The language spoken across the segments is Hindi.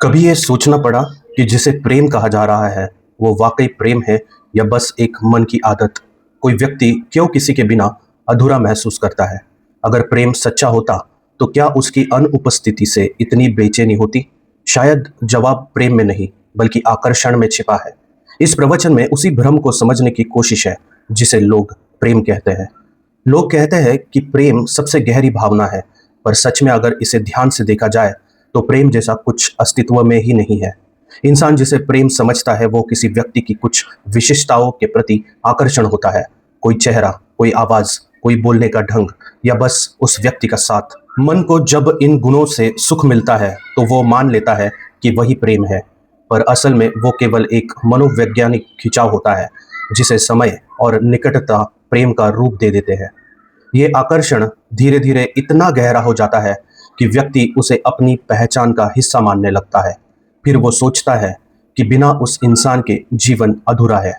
कभी ये सोचना पड़ा कि जिसे प्रेम कहा जा रहा है वो वाकई प्रेम है या बस एक मन की आदत। कोई व्यक्ति क्यों किसी के बिना अधूरा महसूस करता है? अगर प्रेम सच्चा होता तो क्या उसकी अनुपस्थिति से इतनी बेचैनी होती? शायद जवाब प्रेम में नहीं बल्कि आकर्षण में छिपा है। इस प्रवचन में उसी भ्रम को समझने की कोशिश है जिसे लोग प्रेम कहते हैं। लोग कहते हैं कि प्रेम सबसे गहरी भावना है, पर सच में अगर इसे ध्यान से देखा जाए तो प्रेम जैसा कुछ अस्तित्व में ही नहीं है। इंसान जिसे प्रेम समझता है वो किसी व्यक्ति की कुछ विशिष्टताओं के प्रति आकर्षण होता है। कोई चेहरा, कोई आवाज, कोई बोलने का ढंग या बस उस व्यक्ति का साथ। मन को जब इन गुणों से सुख मिलता है तो वो मान लेता है कि वही प्रेम है, पर असल में वो केवल एक मनोवैज्ञानिक खिंचाव होता है जिसे समय और निकटता प्रेम का रूप दे देते हैं। ये आकर्षण धीरे धीरे इतना गहरा हो जाता है कि व्यक्ति उसे अपनी पहचान का हिस्सा मानने लगता है। फिर वो सोचता है कि बिना उस इंसान के जीवन अधूरा है।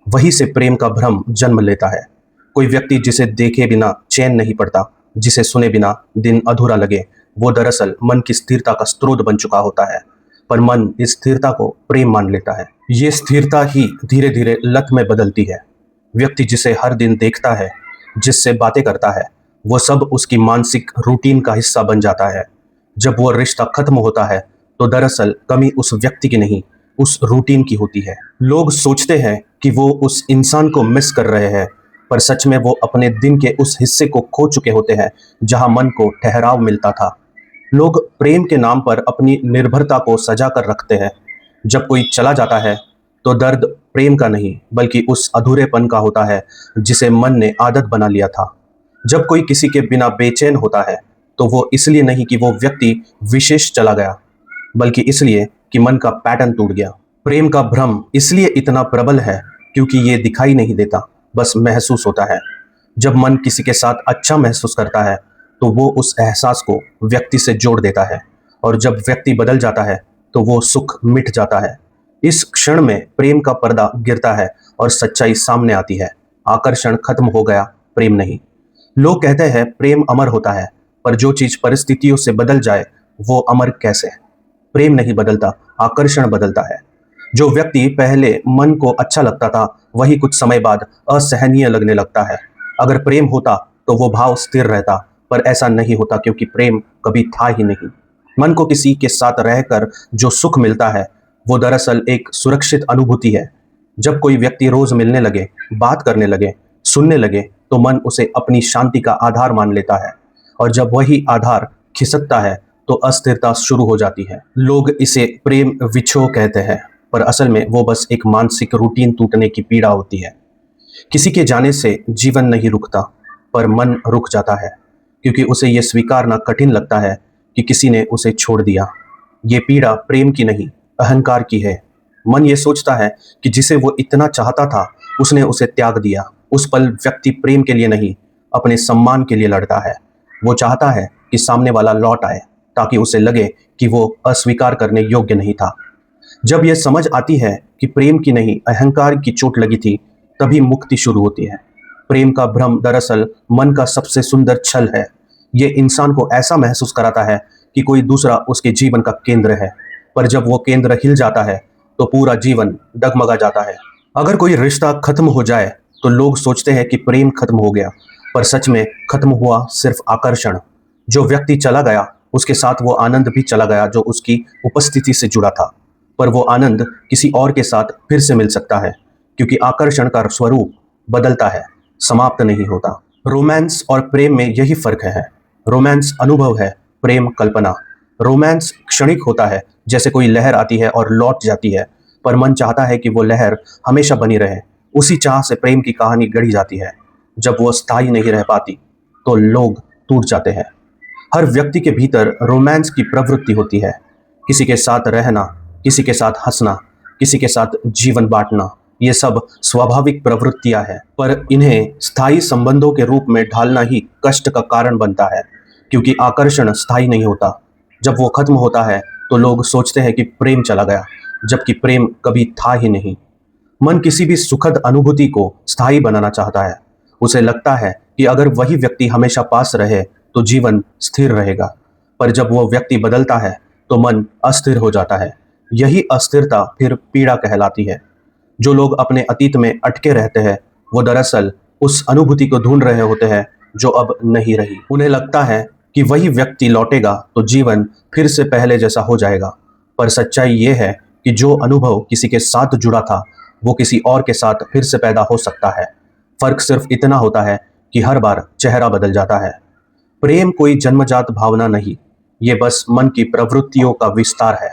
वहीं से प्रेम का भ्रम जन्म लेता है। कोई व्यक्ति जिसे देखे बिना चैन नहीं पड़ता, जिसे सुने बिना दिन अधूरा लगे, वो दरअसल मन की स्थिरता का स्रोत बन चुका होता है। पर मन इस स्थिरता को प्रेम मान लेता है। ये स्थिरता ही धीरे धीरे लत में बदलती है। व्यक्ति जिसे हर दिन देखता है, जिससे बातें करता है, वो सब उसकी मानसिक रूटीन का हिस्सा बन जाता है। जब वो रिश्ता खत्म होता है तो दरअसल कमी उस व्यक्ति की नहीं, उस रूटीन की होती है। लोग सोचते हैं कि वो उस इंसान को मिस कर रहे हैं, पर सच में वो अपने दिन के उस हिस्से को खो चुके होते हैं जहां मन को ठहराव मिलता था। लोग प्रेम के नाम पर अपनी निर्भरता को सजा कर रखते हैं। जब कोई चला जाता है तो दर्द प्रेम का नहीं बल्कि उस अधूरेपन का होता है जिसे मन ने आदत बना लिया था। जब कोई किसी के बिना बेचैन होता है तो वो इसलिए नहीं कि वो व्यक्ति विशेष चला गया, बल्कि इसलिए कि मन का पैटर्न टूट गया। प्रेम का भ्रम इसलिए इतना प्रबल है क्योंकि ये दिखाई नहीं देता, बस महसूस होता है। जब मन किसी के साथ अच्छा महसूस करता है तो वो उस एहसास को व्यक्ति से जोड़ देता है, और जब व्यक्ति बदल जाता है तो वो सुख मिट जाता है। इस क्षण में प्रेम का पर्दा गिरता है और सच्चाई सामने आती है। आकर्षण खत्म हो गया, प्रेम नहीं। लोग कहते हैं प्रेम अमर होता है, पर जो चीज परिस्थितियों से बदल जाए वो अमर कैसे? प्रेम नहीं बदलता, आकर्षण बदलता है। जो व्यक्ति पहले मन को अच्छा लगता था वही कुछ समय बाद असहनीय लगने लगता है। अगर प्रेम होता तो वो भाव स्थिर रहता, पर ऐसा नहीं होता क्योंकि प्रेम कभी था ही नहीं। मन को किसी के साथ रहकर जो सुख मिलता है वो दरअसल एक सुरक्षित अनुभूति है। जब कोई व्यक्ति रोज मिलने लगे, बात करने लगे, सुनने लगे तो मन उसे अपनी शांति का आधार मान लेता है, और जब वही आधार खिसकता है तो अस्थिरता शुरू हो जाती है। लोग इसे प्रेम विछोह कहते हैं, पर असल में वो बस एक मानसिक रूटीन टूटने की पीड़ा होती है। किसी के जाने से जीवन नहीं रुकता, पर मन रुक जाता है क्योंकि उसे ये स्वीकारना कठिन लगता है कि किसी ने उसे छोड़ दिया। ये पीड़ा प्रेम की नहीं, अहंकार की है। मन ये सोचता है कि जिसे वो इतना चाहता था उसने उसे त्याग दिया। उस पल व्यक्ति प्रेम के लिए नहीं, अपने सम्मान के लिए लड़ता है। वो चाहता है कि सामने वाला लौट आए ताकि उसे लगे कि वो अस्वीकार करने योग्य नहीं था। जब यह समझ आती है कि प्रेम की नहीं, अहंकार की चोट लगी थी, तभी मुक्ति शुरू होती है। प्रेम का भ्रम दरअसल मन का सबसे सुंदर छल है। ये इंसान को ऐसा महसूस कराता है कि कोई दूसरा उसके जीवन का केंद्र है, पर जब वो केंद्र हिल जाता है तो पूरा जीवन डगमगा जाता है। अगर कोई रिश्ता खत्म हो जाए तो लोग सोचते हैं कि प्रेम खत्म हो गया, पर सच में खत्म हुआ सिर्फ आकर्षण। जो व्यक्ति चला गया उसके साथ वो आनंद भी चला गया जो उसकी उपस्थिति से जुड़ा था, पर वो आनंद किसी और के साथ फिर से मिल सकता है क्योंकि आकर्षण का स्वरूप बदलता है, समाप्त नहीं होता। रोमांस और प्रेम में यही फर्क है। रोमांस अनुभव है, प्रेम कल्पना। रोमांस क्षणिक होता है, जैसे कोई लहर आती है और लौट जाती है, पर मन चाहता है कि वो लहर हमेशा बनी रहे। उसी चाह से प्रेम की कहानी गढ़ी जाती है। जब वो स्थायी नहीं रह पाती तो लोग टूट जाते हैं। हर व्यक्ति के भीतर रोमांस की प्रवृत्ति होती है। किसी के साथ रहना, किसी के साथ हंसना, किसी के साथ जीवन बांटना, ये सब स्वाभाविक प्रवृत्तियां हैं, पर इन्हें स्थायी संबंधों के रूप में ढालना ही कष्ट का कारण बनता है क्योंकि आकर्षण स्थायी नहीं होता। जब वो खत्म होता है तो लोग सोचते हैं कि प्रेम चला गया, जबकि प्रेम कभी था ही नहीं। मन किसी भी सुखद अनुभूति को स्थायी बनाना चाहता है। उसे लगता है कि अगर वही व्यक्ति हमेशा पास रहे तो जीवन स्थिर रहेगा, पर जब वो व्यक्ति बदलता है तो मन अस्थिर हो जाता है। यही अस्थिरता फिर पीड़ा कहलाती है। जो लोग अपने अतीत में अटके रहते हैं वो दरअसल उस अनुभूति को ढूंढ रहे होते हैं जो अब नहीं रही। उन्हें लगता है कि वही व्यक्ति लौटेगा तो जीवन फिर से पहले जैसा हो जाएगा। पर सच्चाई ये है कि जो अनुभव किसी के साथ जुड़ा था वो किसी और के साथ फिर से पैदा हो सकता है। फर्क सिर्फ इतना होता है कि हर बार चेहरा बदल जाता है। प्रेम कोई जन्मजात भावना नहीं, ये बस मन की प्रवृत्तियों का विस्तार है।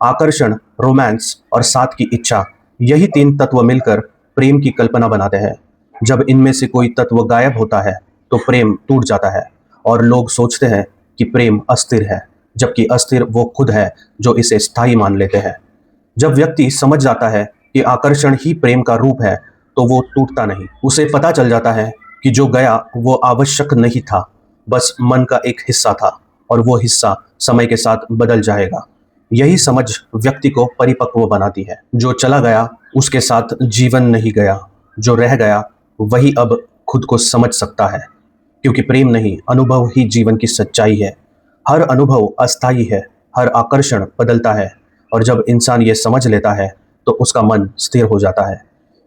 आकर्षण, रोमांस और साथ की इच्छा, यही तीन तत्व मिलकर प्रेम की कल्पना बनाते हैं। जब इनमें से कोई तत्व गायब होता है तो प्रेम टूट जाता है और लोग सोचते हैं कि प्रेम अस्थिर है, जबकि अस्थिर वो खुद है जो इसे स्थायी मान लेते हैं। जब व्यक्ति समझ जाता है कि आकर्षण ही प्रेम का रूप है तो वो टूटता नहीं। उसे पता चल जाता है कि जो गया वो आवश्यक नहीं था, बस मन का एक हिस्सा था और वो हिस्सा समय के साथ बदल जाएगा। यही समझ व्यक्ति को परिपक्व बनाती है। जो चला गया उसके साथ जीवन नहीं गया, जो रह गया वही अब खुद को समझ सकता है। क्योंकि प्रेम नहीं, अनुभव ही जीवन की सच्चाई है। हर अनुभव अस्थायी है, हर आकर्षण बदलता है और जब इंसान ये समझ लेता है तो उसका मन स्थिर हो जाता है।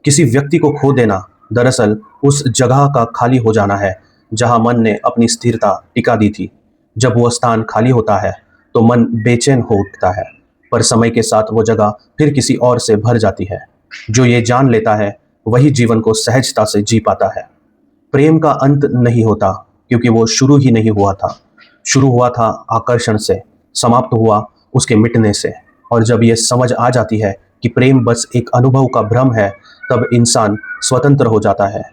किसी व्यक्ति को खो देना दरअसल उस जगह का खाली हो जाना है जहां मन ने अपनी स्थिरता टिका दी थी। जब वो स्थान खाली होता है तो मन बेचैन हो उठता है, पर समय के साथ वो जगह फिर किसी और से भर जाती है। जो ये जान लेता है वही जीवन को सहजता से जी पाता है। प्रेम का अंत नहीं होता क्योंकि वो शुरू ही नहीं हुआ था। शुरू हुआ था आकर्षण से, समाप्त हुआ उसके मिटने से। और जब ये समझ आ जाती है कि प्रेम बस एक अनुभव का भ्रम है, तब इंसान स्वतंत्र हो जाता है।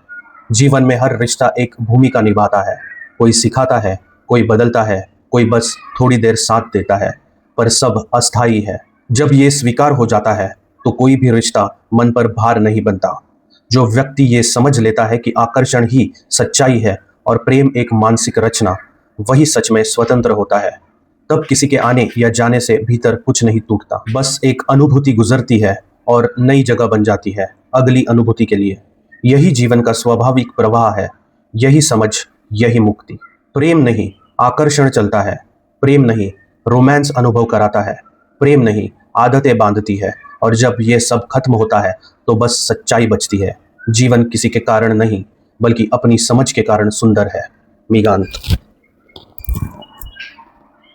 जीवन में हर रिश्ता एक भूमिका निभाता है। कोई सिखाता है, कोई बदलता है, कोई बस थोड़ी देर साथ देता है, पर सब अस्थायी है। जब ये स्वीकार हो जाता है तो कोई भी रिश्ता मन पर भार नहीं बनता। जो व्यक्ति ये समझ लेता है कि आकर्षण ही सच्चाई है और प्रेम एक मानसिक रचना, वही सच में स्वतंत्र होता है। तब किसी के आने या जाने से भीतर कुछ नहीं टूटता, बस एक अनुभूति गुजरती है और नई जगह बन जाती है अगली अनुभूति के लिए। यही जीवन का स्वाभाविक प्रवाह है, यही समझ, यही मुक्ति। प्रेम नहीं, आकर्षण चलता है। प्रेम नहीं, रोमांस अनुभव कराता है। प्रेम नहीं, आदतें बांधती है। और जब ये सब खत्म होता है तो बस सच्चाई बचती है। जीवन किसी के कारण नहीं बल्कि अपनी समझ के कारण सुंदर है। मीगांत।